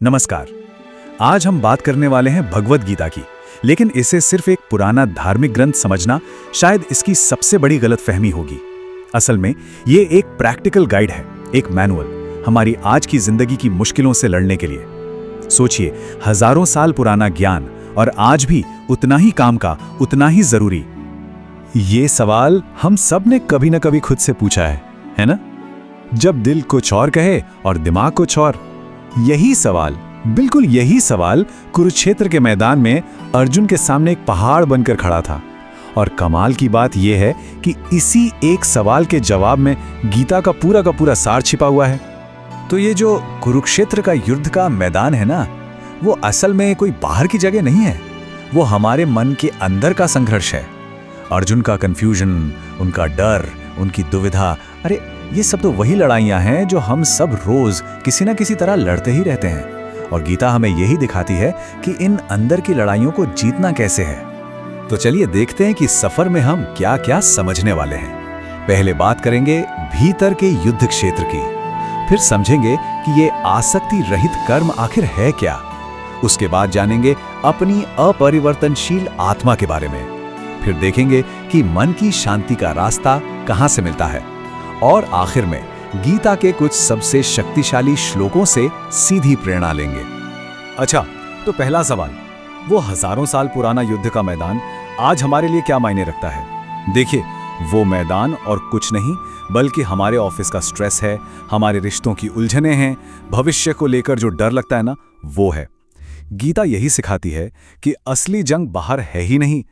नमस्कार। आज हम बात करने वाले हैं भगवद गीता की, लेकिन इसे सिर्फ एक पुराना धार्मिक ग्रंथ समझना शायद इसकी सबसे बड़ी गलतफहमी होगी। असल में ये एक प्रैक्टिकल गाइड है, एक मैनुअल हमारी आज की जिंदगी की मुश्किलों से लड़ने के लिए। सोचिए, हजारों साल पुराना ज्ञान और आज भी उतना ही काम का, उतना ही जरूरी। ये सवाल हम सब ने कभी न कभी खुद से पूछा है ना? जब दिल कुछ और कहे और दिमाग कुछ और। यही सवाल, बिल्कुल यही सवाल कुरुक्षेत्र के मैदान में अर्जुन के सामने एक पहाड़ बनकर खड़ा था। और कमाल की बात यह है कि इसी एक सवाल के जवाब में गीता का पूरा सार छिपा हुआ है। तो ये जो कुरुक्षेत्र का युद्ध का मैदान है ना, वो असल में कोई बाहर की जगह नहीं है, वो हमारे मन के अंदर का संघर्ष है। अर्जुन का कंफ्यूजन, उनका डर, उनकी दुविधा, अरे ये सब तो वही लड़ाइयां हैं जो हम सब रोज किसी न किसी तरह लड़ते ही रहते हैं। और गीता हमें यही दिखाती है कि इन अंदर की लड़ाइयों को जीतना कैसे है। तो चलिए देखते हैं कि सफर में हम क्या क्या समझने वाले हैं। पहले बात करेंगे भीतर के युद्ध क्षेत्र की, फिर समझेंगे कि ये आसक्ति रहित कर्म आखिर है क्या। उसके बाद जानेंगे अपनी अपरिवर्तनशील आत्मा के बारे में, फिर देखेंगे कि मन की शांति का रास्ता कहां से मिलता है, और आखिर में गीता के कुछ सबसे शक्तिशाली श्लोकों से सीधी प्रेरणा लेंगे। अच्छा, तो पहला सवाल, वो हजारों साल पुराना युद्ध का मैदान आज हमारे लिए क्या मायने रखता है? देखिए, वो मैदान और कुछ नहीं बल्कि हमारे ऑफिस का स्ट्रेस है, हमारे रिश्तों की उलझनें हैं, भविष्य को लेकर जो डर लगता है ना, वो है। गीता यही सिखाती है कि असली जंग बाहर है ही नहीं,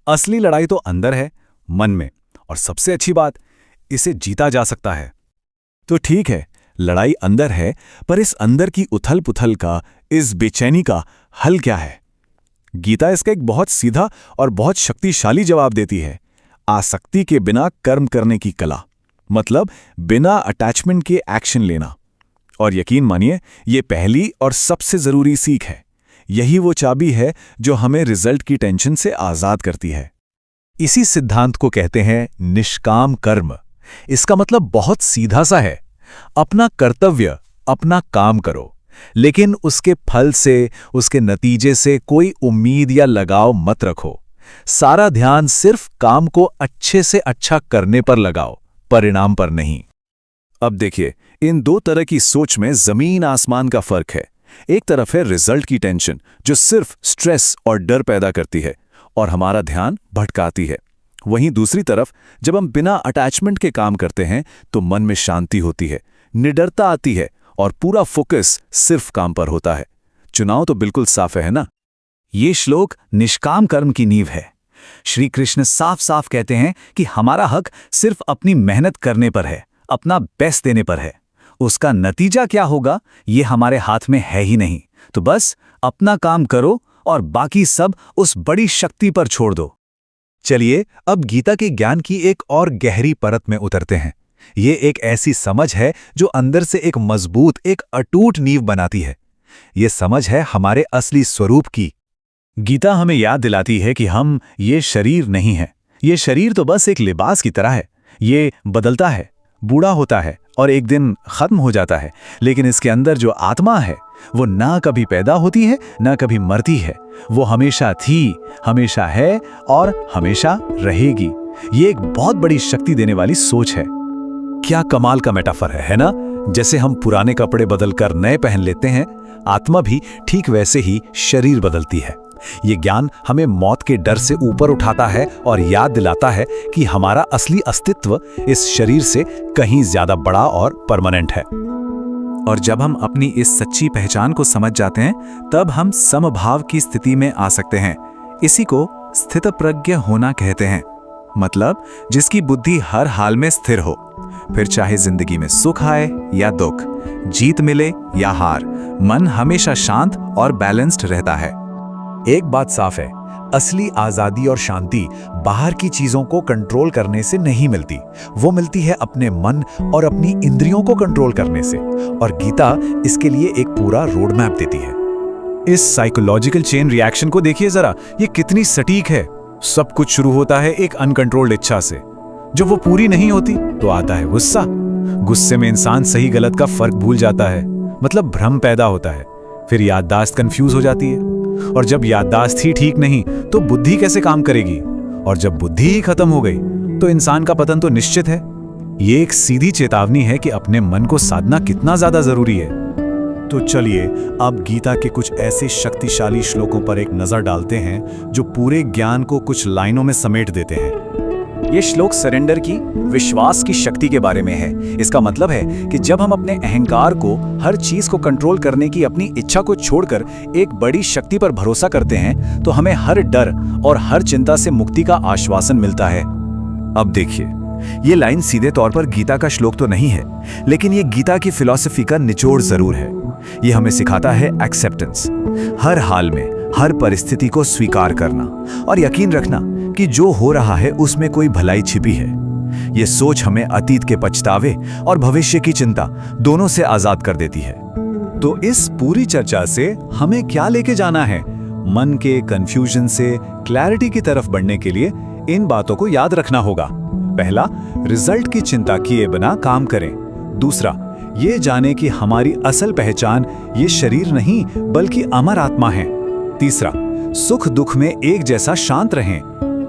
असली लड़ाई तो अंदर है, मन में। और सबसे अच्छी बात, इसे जीता जा सकता है। तो ठीक है, लड़ाई अंदर है, पर इस अंदर की उथल पुथल का, इस बेचैनी का हल क्या है? गीता इसका एक बहुत सीधा और बहुत शक्तिशाली जवाब देती है। आसक्ति के बिना कर्म करने की कला, मतलब बिना अटैचमेंट के एक्शन लेना। और यकीन मानिए, ये पहली और सबसे जरूरी सीख है। यही वो चाबी है जो हमें रिजल्ट की टेंशन से आजाद करती है। इसी सिद्धांत को कहते हैं निष्काम कर्म। इसका मतलब बहुत सीधा सा है, अपना कर्तव्य, अपना काम करो, लेकिन उसके फल से, उसके नतीजे से कोई उम्मीद या लगाव मत रखो। सारा ध्यान सिर्फ काम को अच्छे से अच्छा करने पर लगाओ, परिणाम पर नहीं। अब देखिए, इन दो तरह की सोच में जमीन आसमान का फर्क है। एक तरफ है रिजल्ट की टेंशन, जो सिर्फ स्ट्रेस और डर पैदा करती है और हमारा ध्यान भटकाती है। वहीं दूसरी तरफ, जब हम बिना अटैचमेंट के काम करते हैं तो मन में शांति होती है, निडरता आती है और पूरा फोकस सिर्फ काम पर होता है। चुनाव तो बिल्कुल साफ है ना? ये श्लोक निष्काम कर्म की नींव है। श्री कृष्ण साफ साफ कहते हैं कि हमारा हक सिर्फ अपनी मेहनत करने पर है, अपना बेस्ट देने पर है। उसका नतीजा क्या होगा, ये हमारे हाथ में है ही नहीं। तो बस अपना काम करो और बाकी सब उस बड़ी शक्ति पर छोड़ दो। चलिए अब गीता के ज्ञान की एक और गहरी परत में उतरते हैं। ये एक ऐसी समझ है जो अंदर से एक मजबूत, एक अटूट नींव बनाती है। ये समझ है हमारे असली स्वरूप की। गीता हमें याद दिलाती है कि हम ये शरीर नहीं हैं। ये शरीर तो बस एक लिबास की तरह है। ये बदलता है, बूढ़ा होता है और एक दिन खत्म हो जाता है, लेकिन इसके अंदर जो आत्मा है वो ना कभी पैदा होती है, ना कभी मरती है। वो हमेशा थी, हमेशा है और हमेशा रहेगी। ये एक बहुत बड़ी शक्ति देने वाली सोच है। क्या कमाल का मेटाफर है ना? जैसे हम पुराने कपड़े बदलकर नए पहन लेते हैं, आत्मा भी ठीक वैसे ही शरीर बदलती है। ये ज्ञान हमें मौत के डर से ऊपर उठाता है और याद दिलाता है कि हमारा असली अस्तित्व इस शरीर से कहीं ज्यादा बड़ा और परमानेंट है। और जब हम अपनी इस सच्ची पहचान को समझ जाते हैं, तब हम समभाव की स्थिति में आ सकते हैं। इसी को स्थितप्रज्ञ होना कहते हैं। मतलब जिसकी बुद्धि हर हाल में स्थिर हो, फिर चाहे जिंदगी में सुख आए या दुख, जीत मिले या हार, मन हमेशा शांत और बैलेंस्ड रहता है। एक बात साफ है, असली आजादी और शांति बाहर की चीजों को कंट्रोल करने से नहीं मिलती। वो मिलती है अपने मन और अपनी इंद्रियों को कंट्रोल करने से। और गीता इसके लिए एक पूरा रोड मैप देती है। इस साइकोलॉजिकल चेन रिएक्शन को देखिए जरा, ये कितनी सटीक है। सब कुछ शुरू होता है एक अनकंट्रोल्ड इच्छा से। जब वो पूरी नहीं होती तो आता है गुस्सा। गुस्से में इंसान सही गलत का फर्क भूल जाता है, मतलब भ्रम पैदा होता है। फिर याददाश्त कंफ्यूज हो जाती है, और जब याददाश्त ही ठीक नहीं तो बुद्धि कैसे काम करेगी, और जब बुद्धि ही खत्म हो गई तो इंसान का पतन तो निश्चित है। ये एक सीधी चेतावनी है कि अपने मन को साधना कितना ज्यादा जरूरी है। तो चलिए अब गीता के कुछ ऐसे शक्तिशाली श्लोकों पर एक नजर डालते हैं जो पूरे ज्ञान को कुछ लाइनों में समेट देते हैं। ये श्लोक सरेंडर की, विश्वास की शक्ति के बारे में है। इसका मतलब है कि जब हम अपने अहंकार को, हर चीज को कंट्रोल करने की अपनी इच्छा को छोड़कर एक बड़ी शक्ति पर भरोसा करते हैं तो हमें हर डर और हर चिंता से मुक्ति का आश्वासन मिलता है। अब देखिए, ये लाइन सीधे तौर पर गीता का श्लोक तो नहीं है, लेकिन ये गीता की फिलॉसफी का निचोड़ जरूर है। ये हमें सिखाता है एक्सेप्टेंस, हर हाल में हर परिस्थिति को स्वीकार करना और यकीन रखना कि जो हो रहा है उसमें कोई भलाई छिपी है। ये सोच हमें अतीत के पछतावे और भविष्य की चिंता दोनों से आजाद कर देती है। तो इस पूरी चर्चा से हमें क्या लेके जाना है? मन के कंफ्यूजन से क्लैरिटी की तरफ बढ़ने के लिए इन बातों को याद रखना होगा। पहला, रिजल्ट की चिंता किए बिना काम करें। दूसरा, ये जाने कि हमारी असल पहचान ये शरीर नहीं बल्कि अमर आत्मा है। तीसरा, सुख दुख में एक जैसा शांत रहें।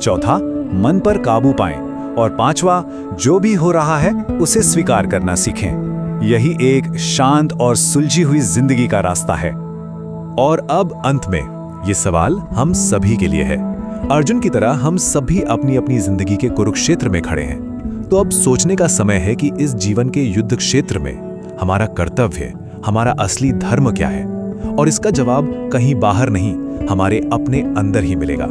चौथा, मन पर काबू पाएं। और पांचवा, जो भी हो रहा है उसे स्वीकार करना सीखें। यही एक शांत और सुलझी हुई जिंदगी का रास्ता है। और अब अंत में ये सवाल हम सभी के लिए है। अर्जुन की तरह हम सभी अपनी अपनी जिंदगी के कुरुक्षेत्र में खड़े हैं। तो अब सोचने का समय है कि इस जीवन के युद्ध क्षेत्र में हमारा कर्तव्य, हमारा असली धर्म क्या है? और इसका जवाब कहीं बाहर नहीं, हमारे अपने अंदर ही मिलेगा।